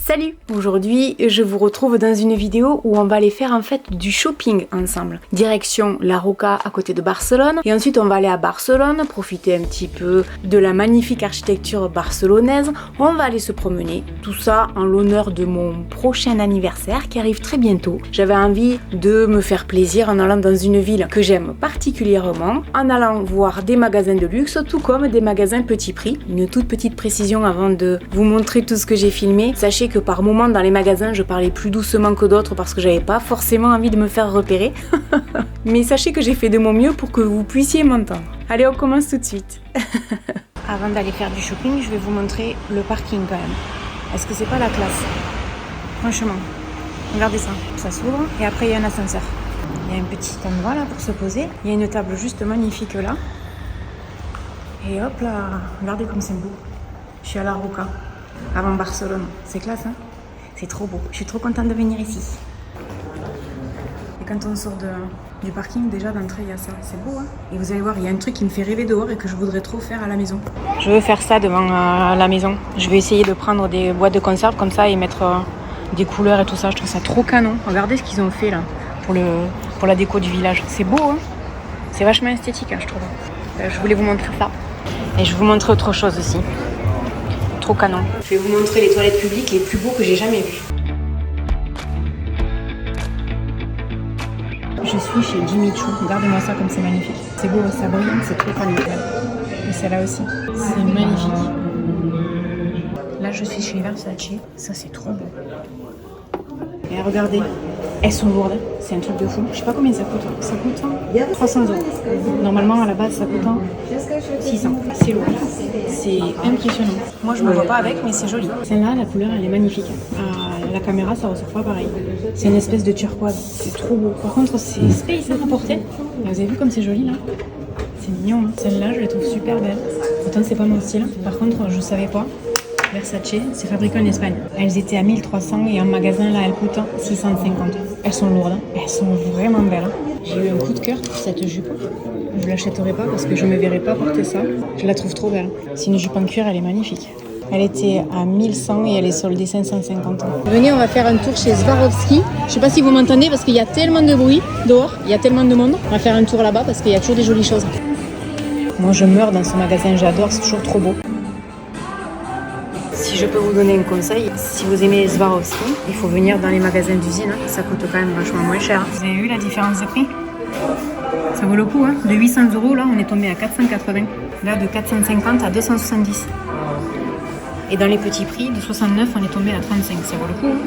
Salut! Aujourd'hui, je vous retrouve dans une vidéo où on va aller faire en fait du shopping ensemble. Direction La Roca à côté de Barcelone. Et ensuite, on va aller à Barcelone, profiter un petit peu de la magnifique architecture barcelonaise. On va aller se promener. Tout ça en l'honneur de mon prochain anniversaire qui arrive très bientôt. J'avais envie de me faire plaisir en allant dans une ville que j'aime particulièrement, en allant voir des magasins de luxe, tout comme des magasins petit prix. Une toute petite précision avant de vous montrer tout ce que j'ai filmé. Sachez que par moments dans les magasins je parlais plus doucement que d'autres parce que j'avais pas forcément envie de me faire repérer. Mais sachez que j'ai fait de mon mieux pour que vous puissiez m'entendre. Allez, on commence tout de suite. Avant d'aller faire du shopping, je vais vous montrer le parking quand même. Est-ce que c'est pas la classe? Franchement, regardez ça. Ça s'ouvre et après il y a un ascenseur. Il y a un petit endroit là pour se poser. Il y a une table juste magnifique là. Et hop là, regardez comme c'est beau. Je suis à La Roca. Avant Barcelone, c'est classe hein. C'est trop beau, je suis trop contente de venir ici. Et quand on sort du parking, déjà d'entrée il y a ça, c'est beau hein. Et vous allez voir, il y a un truc qui me fait rêver dehors et que je voudrais trop faire à la maison. Je veux faire ça devant la maison. Je vais essayer de prendre des boîtes de conserve comme ça et mettre des couleurs et tout ça. Je trouve ça trop canon. Regardez ce qu'ils ont fait là pour la déco du village. C'est beau hein. C'est vachement esthétique hein, je trouve. Je voulais vous montrer ça. Et je vais vous montrer autre chose aussi. Canon. Je vais vous montrer les toilettes publiques les plus beaux que j'ai jamais vus. Je suis chez Jimmy Choo. Regardez-moi ça comme c'est magnifique. C'est beau, ça brille, c'est très canon. Et celle-là aussi. C'est magnifique. Là, je suis chez Versace. Ça, c'est trop beau. Et regardez, elles sont lourdes. C'est un truc de fou. Je sais pas combien ça coûte. Ça coûte 300 €. Normalement, à la base, ça coûte 600. C'est lourd. C'est impressionnant. Moi, je me vois pas avec, mais c'est joli. Celle-là, la couleur, elle est magnifique. À la caméra, ça ressort pas pareil. C'est une espèce de turquoise. C'est trop beau. Par contre, c'est space à porter. Vous avez vu comme c'est joli, là? C'est mignon. Hein. Celle-là, je la trouve super belle. Pourtant, c'est pas mon style. Par contre, je savais pas. Versace, c'est fabriqué en Espagne. Elles étaient à 1300 et en magasin, là, elles coûtent 650. Elles sont lourdes. Elles sont vraiment belles. J'ai eu un coup de cœur pour cette jupe. Je ne l'achèterai pas parce que je ne me verrai pas porter ça. Je la trouve trop belle. C'est une jupe en cuir, elle est magnifique. Elle était à 1100 et elle est soldée 550 €. Venez, on va faire un tour chez Swarovski. Je ne sais pas si vous m'entendez parce qu'il y a tellement de bruit dehors. Il y a tellement de monde. On va faire un tour là-bas parce qu'il y a toujours des jolies choses. Moi, je meurs dans ce magasin. J'adore, c'est toujours trop beau. Si je peux vous donner un conseil, si vous aimez Swarovski, il faut venir dans les magasins d'usine. Ça coûte quand même vachement moins cher. Vous avez vu la différence de prix? Ça vaut le coup, hein. De 800 €, là, on est tombé à 480. Là, de 450 à 270. Et dans les petits prix, de 69, on est tombé à 35. Ça vaut le coup, hein.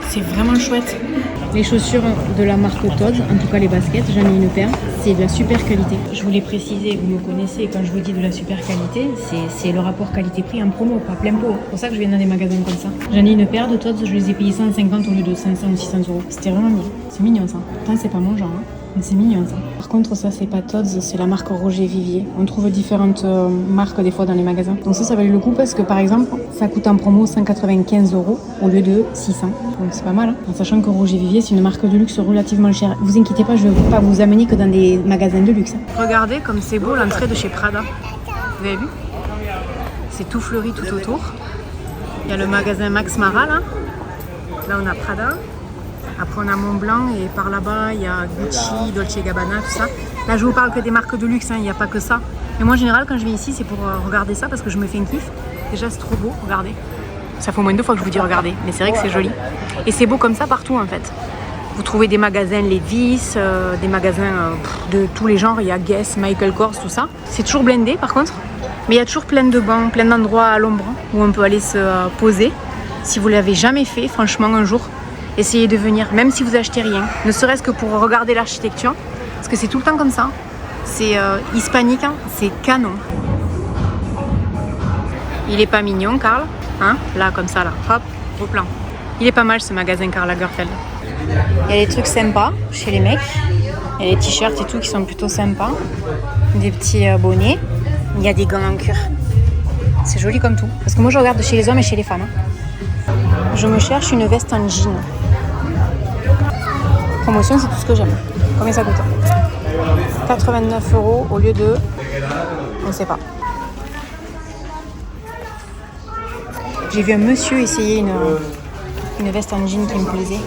C'est vraiment chouette. Les chaussures de la marque Tod's, en tout cas les baskets, j'en ai une paire. C'est de la super qualité. Je voulais préciser, vous me connaissez, quand je vous dis de la super qualité, c'est le rapport qualité-prix en promo, pas plein pot. C'est pour ça que je viens dans des magasins comme ça. J'en ai une paire de Tod's, je les ai payés 150 au lieu de 500 ou 600 €. C'était vraiment bien. C'est mignon ça. Pourtant, c'est pas mon genre, hein. Mais c'est mignon ça. Par contre, ça c'est pas Tod's, c'est la marque Roger Vivier. On trouve différentes marques des fois dans les magasins. Donc ça valait le coup parce que par exemple, ça coûte en promo 195 € au lieu de 600. Donc c'est pas mal. Hein. En sachant que Roger Vivier c'est une marque de luxe relativement chère. Vous inquiétez pas, je vais pas vous amener que dans des magasins de luxe. Regardez comme c'est beau l'entrée de chez Prada. Vous avez vu? C'est tout fleuri tout autour. Il y a le magasin Max Mara là. Là on a Prada. Après on a Montblanc et par là-bas il y a Gucci, Dolce & Gabbana, tout ça. Là je vous parle que des marques de luxe, hein, il n'y a pas que ça. Mais moi en général quand je viens ici c'est pour regarder ça parce que je me fais un kiff. Déjà c'est trop beau, regardez. Ça fait au moins 2 fois que je vous dis regardez, mais c'est vrai que c'est joli. Et c'est beau comme ça partout en fait. Vous trouvez des magasins Levi's, des magasins de tous les genres, il y a Guess, Michael Kors, tout ça. C'est toujours blindé par contre. Mais il y a toujours plein de bancs, plein d'endroits à l'ombre où on peut aller se poser. Si vous ne l'avez jamais fait, franchement un jour, essayez de venir, même si vous achetez rien, ne serait-ce que pour regarder l'architecture, parce que c'est tout le temps comme ça. C'est hispanique, hein, c'est canon. Il est pas mignon, Karl, hein? Là, comme ça, là, hop, au plan. Il est pas mal ce magasin Karl Lagerfeld. Il y a des trucs sympas chez les mecs. Il y a des t-shirts et tout qui sont plutôt sympas. Des petits bonnets. Il y a des gants en cuir. C'est joli comme tout. Parce que moi, je regarde chez les hommes et chez les femmes. Hein. Je me cherche une veste en jean. Promotion, c'est tout ce que j'aime. Combien ça coûte? 89 € au lieu de... On ne sait pas. J'ai vu un monsieur essayer une veste en jean qui me plaisait.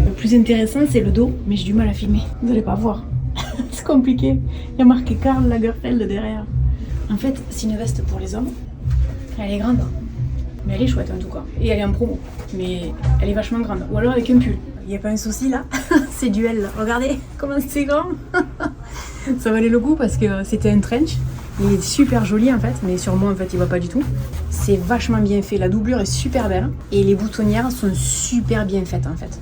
Le plus intéressant, c'est le dos, mais j'ai du mal à filmer. Vous n'allez pas voir. C'est compliqué. Il y a marqué Karl Lagerfeld derrière. En fait, c'est une veste pour les hommes. Elle est grande, mais elle est chouette en tout cas. Et elle est en promo, mais elle est vachement grande. Ou alors avec un pull. Il n'y a pas un souci là. C'est du L. Regardez comment c'est grand. Ça valait le coup parce que c'était un trench. Il est super joli en fait, mais sur moi en fait il va pas du tout. C'est vachement bien fait. La doublure est super belle. Et les boutonnières sont super bien faites en fait.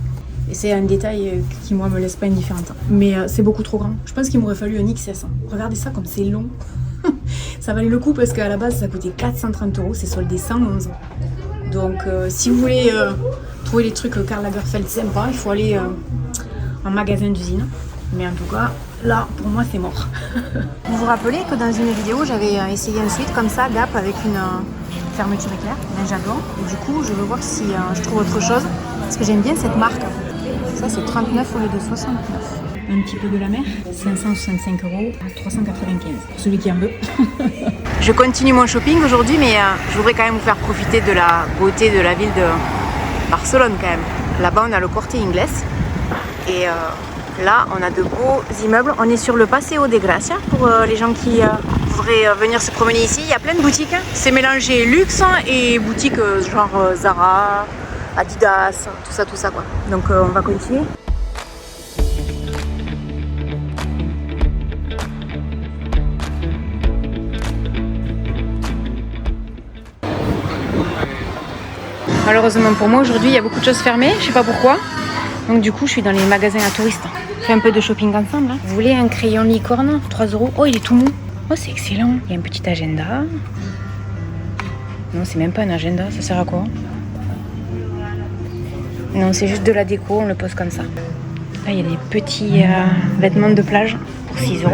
Et c'est un détail qui moi me laisse pas indifférente. Mais c'est beaucoup trop grand. Je pense qu'il m'aurait fallu un XS. Regardez ça comme c'est long. Ça valait le coup parce qu'à la base ça coûtait 430 €, c'est soldé 111. Donc si vous voulez trouver les trucs Karl Lagerfeld sympa, il faut aller en magasin d'usine. Mais en tout cas, là pour moi c'est mort. Vous vous rappelez que dans une vidéo j'avais essayé un sweat comme ça, Gap, avec une fermeture éclair, un j'adore. Et du coup je veux voir si je trouve autre chose. Parce que j'aime bien cette marque. Ça c'est 39 au lieu de 69. Un petit peu de la mer, 565 € à 395 pour celui qui en veut. Je continue mon shopping aujourd'hui, mais je voudrais quand même vous faire profiter de la beauté de la ville de Barcelone quand même. Là-bas on a le Corte Inglés et là on a de beaux immeubles. On est sur le Paseo de Gracia pour les gens qui voudraient venir se promener ici. Il y a plein de boutiques, hein. C'est mélangé luxe et boutiques genre Zara, Adidas, tout ça quoi. Donc on va continuer. Malheureusement pour moi aujourd'hui il y a beaucoup de choses fermées, je sais pas pourquoi. Donc du coup je suis dans les magasins à touristes. On fait un peu de shopping ensemble. Hein. Vous voulez un crayon licorne, 3 €. Oh il est tout mou. Oh c'est excellent. Il y a un petit agenda. Non c'est même pas un agenda, ça sert à quoi? Non c'est juste de la déco, on le pose comme ça. Là il y a des petits vêtements de plage pour 6 €.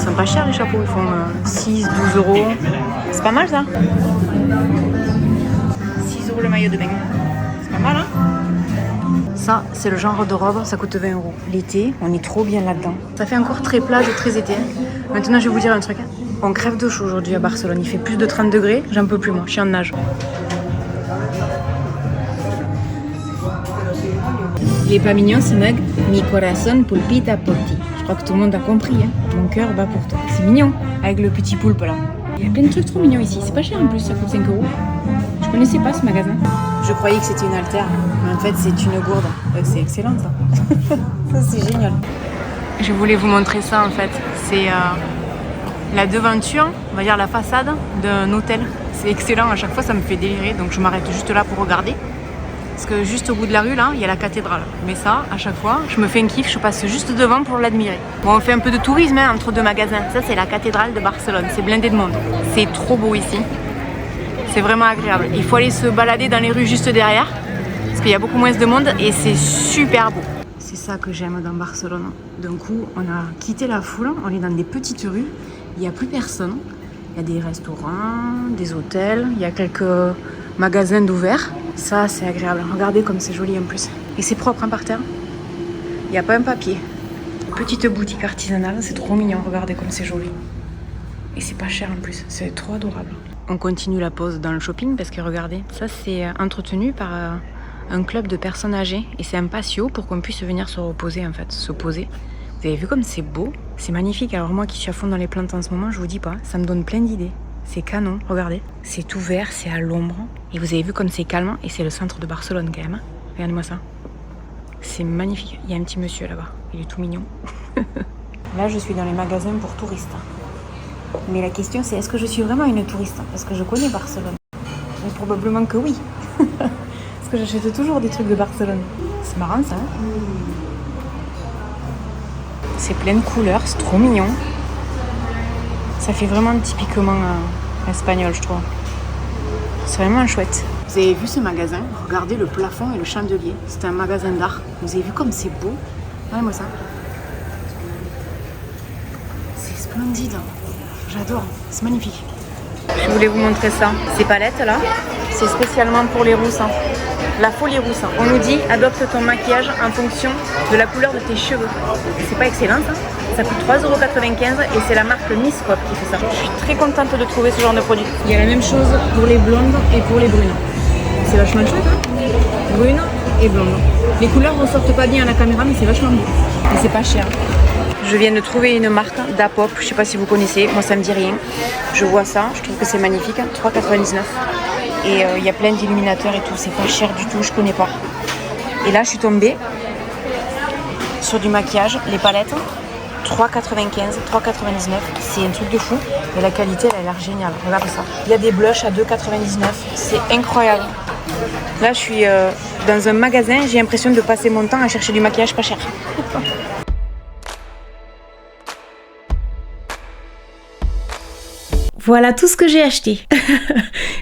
Ils sont pas chers les chapeaux, ils font 6, 12 €. C'est pas mal ça. 6 € le maillot de bain. C'est pas mal hein. Ça c'est le genre de robe, ça coûte 20 €. L'été, on est trop bien là-dedans. Ça fait encore très plage, très été. Maintenant je vais vous dire un truc. On crève de chaud aujourd'hui à Barcelone. Il fait plus de 30 degrés, j'en peux plus moi, je suis en nage. Il est pas mignon ce mug. Mi corazón pulpita por ti. Je crois que tout le monde a compris. Hein. Mon cœur bat pour toi. C'est mignon. Avec le petit poulpe là. Il y a plein de trucs trop mignons ici. C'est pas cher en plus, ça coûte 5 €. Je connaissais pas ce magasin. Je croyais que c'était une haltère. Mais en fait, c'est une gourde. C'est excellent ça. Ça, c'est génial. Je voulais vous montrer ça en fait. C'est la devanture, on va dire la façade d'un hôtel. C'est excellent. À chaque fois, ça me fait délirer. Donc, je m'arrête juste là pour regarder. Parce que juste au bout de la rue, là, il y a la cathédrale. Mais ça, à chaque fois, je me fais un kiff, je passe juste devant pour l'admirer. Bon, on fait un peu de tourisme hein, entre deux magasins. Ça, c'est la cathédrale de Barcelone. C'est blindé de monde. C'est trop beau ici. C'est vraiment agréable. Il faut aller se balader dans les rues juste derrière. Parce qu'il y a beaucoup moins de monde et c'est super beau. C'est ça que j'aime dans Barcelone. D'un coup, on a quitté la foule. On est dans des petites rues. Il n'y a plus personne. Il y a des restaurants, des hôtels. Il y a quelques magasins d'ouverts. Ça, c'est agréable. Regardez comme c'est joli en plus. Et c'est propre hein, par terre. Il n'y a pas un papier. Petite boutique artisanale, c'est trop mignon. Regardez comme c'est joli. Et c'est pas cher en plus. C'est trop adorable. On continue la pause dans le shopping parce que regardez, ça c'est entretenu par un club de personnes âgées. Et c'est un patio pour qu'on puisse venir se reposer en fait, se poser. Vous avez vu comme c'est beau? C'est magnifique. Alors moi qui suis à fond dans les plantes en ce moment, je vous dis pas, ça me donne plein d'idées. C'est canon, regardez. C'est tout vert, c'est à l'ombre. Et vous avez vu comme c'est calme. Et c'est le centre de Barcelone quand même. Regardez-moi ça. C'est magnifique. Il y a un petit monsieur là-bas. Il est tout mignon. Là, je suis dans les magasins pour touristes. Mais la question, c'est est-ce que je suis vraiment une touriste? Parce que je connais Barcelone. Mais probablement que oui. Parce que j'achète toujours des trucs de Barcelone. C'est marrant ça. Hein, c'est plein de couleurs, c'est trop mignon. Ça fait vraiment typiquement espagnol, je trouve. C'est vraiment chouette. Vous avez vu ce magasin? Regardez le plafond et le chandelier. C'est un magasin d'art. Vous avez vu comme c'est beau? Regardez-moi ça. C'est splendide. J'adore. C'est magnifique. Je voulais vous montrer ça. Ces palettes là, c'est spécialement pour les rousses. Hein. La folie rousse. On nous dit adopte ton maquillage en fonction de la couleur de tes cheveux. C'est pas excellent ça. Ça coûte 3,95 € et c'est la marque Miss Pop qui fait ça. Je suis très contente de trouver ce genre de produit. Il y a la même chose pour les blondes et pour les brunes. C'est vachement chouette, hein. Brune et blonde. Les couleurs ne ressortent pas bien à la caméra, mais c'est vachement beau. Et c'est pas cher. Je viens de trouver une marque d'Apop, je sais pas si vous connaissez, moi ça me dit rien. Je vois ça, je trouve que c'est magnifique, 3,99 €. Et il y a plein d'illuminateurs et tout, c'est pas cher du tout, je connais pas. Et là je suis tombée sur du maquillage, les palettes, 3,95 €, 3,99 €, c'est un truc de fou. Et la qualité elle a l'air géniale, regarde ça. Il y a des blushs à 2,99 €, c'est incroyable. Là je suis dans un magasin, j'ai l'impression de passer mon temps à chercher du maquillage pas cher. Voilà tout ce que j'ai acheté.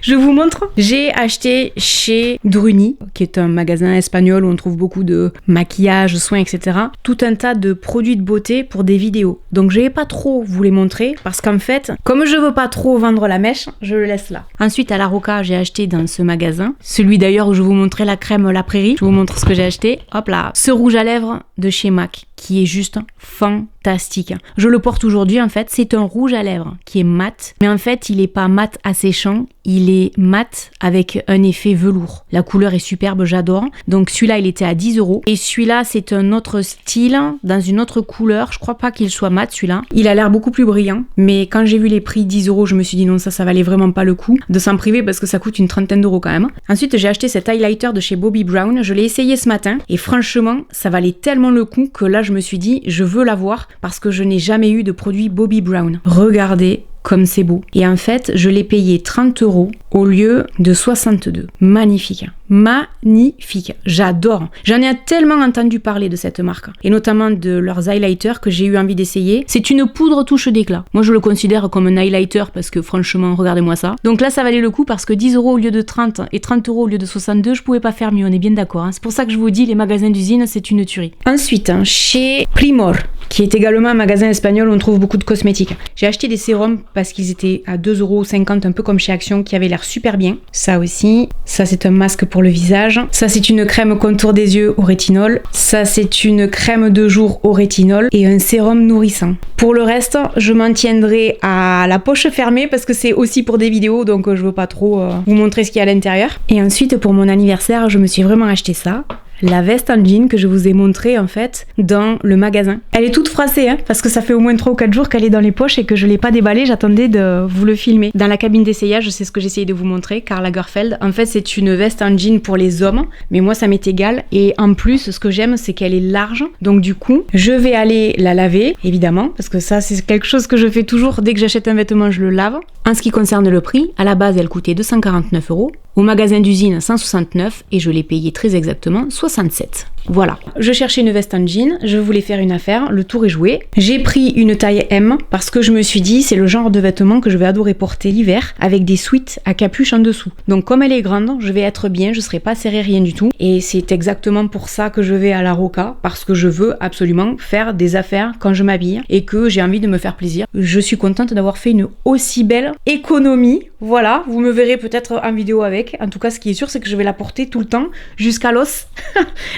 Je vous montre. J'ai acheté chez Druni, qui est un magasin espagnol où on trouve beaucoup de maquillage, soins, etc. Tout un tas de produits de beauté pour des vidéos. Donc je vais pas trop vous les montrer parce qu'en fait, comme je veux pas trop vendre la mèche, je le laisse là. Ensuite à la Roca, j'ai acheté dans ce magasin, celui d'ailleurs où je vous montrais la crème La Prairie. Je vous montre ce que j'ai acheté. Hop là, ce rouge à lèvres de chez MAC qui est juste fantastique. Je le porte aujourd'hui en fait, c'est un rouge à lèvres qui est mat, mais en fait il est pas mat asséchant, il est mat avec un effet velours. La couleur est superbe, j'adore. Donc celui-là il était à 10 € et celui-là c'est un autre style dans une autre couleur, je crois pas qu'il soit mat celui-là. Il a l'air beaucoup plus brillant, mais quand j'ai vu les prix 10 €, je me suis dit non, ça valait vraiment pas le coup de s'en priver parce que ça coûte une trentaine d'euros quand même. Ensuite j'ai acheté cet highlighter de chez Bobbi Brown, je l'ai essayé ce matin et franchement ça valait tellement le coup que là je me suis dit je veux l'avoir parce que je n'ai jamais eu de produit Bobbi Brown. Regardez comme c'est beau. Et en fait, je l'ai payé 30 € au lieu de 62. Magnifique. Magnifique. J'adore. J'en ai tellement entendu parler de cette marque et notamment de leurs highlighters que j'ai eu envie d'essayer. C'est une poudre touche d'éclat. Moi, je le considère comme un highlighter parce que franchement, regardez-moi ça. Donc là, ça valait le coup parce que 10 € au lieu de 30 et 30 € au lieu de 62, je pouvais pas faire mieux. On est bien d'accord. Hein. C'est pour ça que je vous dis, les magasins d'usine, c'est une tuerie. Ensuite, chez Primor, qui est également un magasin espagnol où on trouve beaucoup de cosmétiques. J'ai acheté des sérums parce qu'ils étaient à 2,50 €, un peu comme chez Action, qui avait l'air super bien. Ça aussi. Ça, c'est un masque pour le visage. Ça, c'est une crème contour des yeux au rétinol. Ça, c'est une crème de jour au rétinol et un sérum nourrissant. Pour le reste, je m'en tiendrai à la poche fermée parce que c'est aussi pour des vidéos, donc je veux pas trop vous montrer ce qu'il y a à l'intérieur. Et ensuite, pour mon anniversaire, je me suis vraiment acheté ça. La veste en jean que je vous ai montrée en fait dans le magasin. Elle est toute froissée hein, parce que ça fait au moins 3 ou 4 jours qu'elle est dans les poches et que je l'ai pas déballée, j'attendais de vous le filmer. Dans la cabine d'essayage, c'est ce que j'essayais de vous montrer, Karl Lagerfeld. En fait c'est une veste en jean pour les hommes, mais moi ça m'est égal et en plus ce que j'aime c'est qu'elle est large, donc du coup je vais aller la laver évidemment parce que ça c'est quelque chose que je fais toujours, dès que j'achète un vêtement je le lave. En ce qui concerne le prix, à la base elle coûtait 249 €, au magasin d'usine 169 et je l'ai payé très exactement 67. Voilà. Je cherchais une veste en jean, je voulais faire une affaire, le tour est joué. J'ai pris une taille M parce que je me suis dit c'est le genre de vêtement que je vais adorer porter l'hiver avec des sweats à capuche en dessous. Donc comme elle est grande, je vais être bien, je serai pas serrée rien du tout. Et c'est exactement pour ça que je vais à la Roca parce que je veux absolument faire des affaires quand je m'habille et que j'ai envie de me faire plaisir. Je suis contente d'avoir fait une aussi belle économie. Voilà, vous me verrez peut-être en vidéo avec. En tout cas, ce qui est sûr, c'est que je vais la porter tout le temps jusqu'à l'os.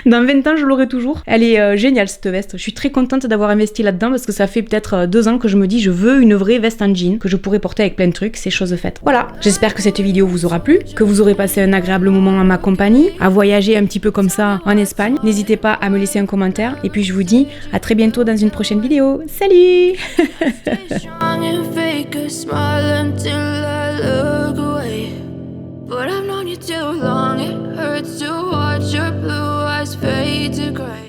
Dans 20 ans, je l'aurai toujours. Elle est géniale cette veste. Je suis très contente d'avoir investi là-dedans parce que ça fait peut-être 2 ans que je me dis je veux une vraie veste en jean que je pourrais porter avec plein de trucs, c'est chose faite. Voilà, j'espère que cette vidéo vous aura plu, que vous aurez passé un agréable moment en ma compagnie, à voyager un petit peu comme ça en Espagne. N'hésitez pas à me laisser un commentaire et puis je vous dis à très bientôt dans une prochaine vidéo. Salut. Look away, but I've known you too long. It hurts to watch your blue eyes fade to gray.